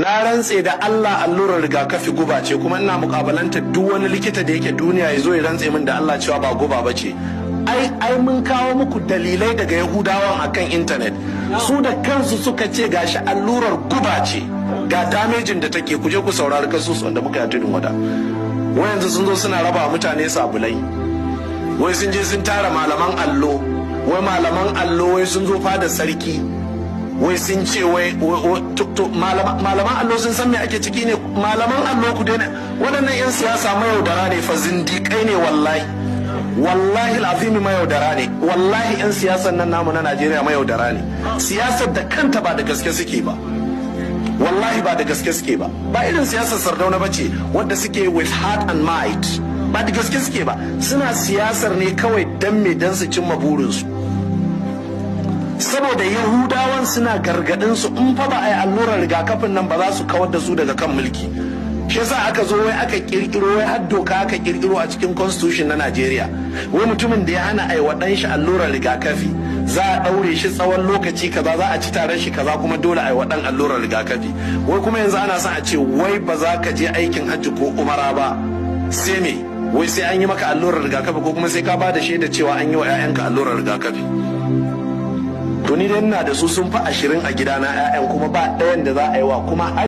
na rantse da Allah allurar rigakafi guba ce, kuma ina mukabalanta duk wani likita da yake duniya ya zo ya rantse min da Allah cewa ba guba ba ce. ai mun kawo muku dalilai daga Yahudawan akan intanet, su da kansu suka ce gashi allurar guba ce, ga damejin da take. Ku je ku saurari kasusuwan da muka yi tudun wada. Wai yanzu sun zo suna raba mutane sabulai, wai sun je sun tara malaman allo, wai malaman allo wai sun zo fada sarki, wai sun ce wai malaman allo sun san me ake ciki ne. Malaman allo ku daina, waɗannan 'yan siyasa mayaudara ne fa, zindiƙai ne wallahi al'azimi mayaudara ne, wallahi 'yan siyasan nan namu na Najeriya mayaudara ne. Siyasar da kanta ba da gaske suke ba, wallahi ba da gaske suke ba. Ba irin siyasar Sardauna ba ce wadda suke with heart and might, ba da gaske suke ba. Suna siyasar ne kawai dan su cimma burinsu, saboda Yahudawan suna gargadin su in fa ba a yi allurar rigakafin nan ba za su kawar da su daga kan mulki. Shi yasa aka zo wai aka kirkiro, wai har doka aka kirkiro a cikin constitution na Najeriya, wai mutumin da ya hana ai wa dan shi allurar rigakafi za a daure shi tsawon lokaci kaza, za a ci taron shi kaza, kuma dole ai wa dan allurar rigakafi. Wai kuma yanzu ana son a ce wai ba za ka je aikin hajji ko umara ba sai me, wai sai an yi maka allurar rigakafi, ko kuma sai ka ba da shaida cewa an yi wa 'ya'yanka allurar rigakafi. To ni dai ina da su sun fi 20 a gidana 'ya'yan, kuma ba ɗayan da za a yi wa, kuma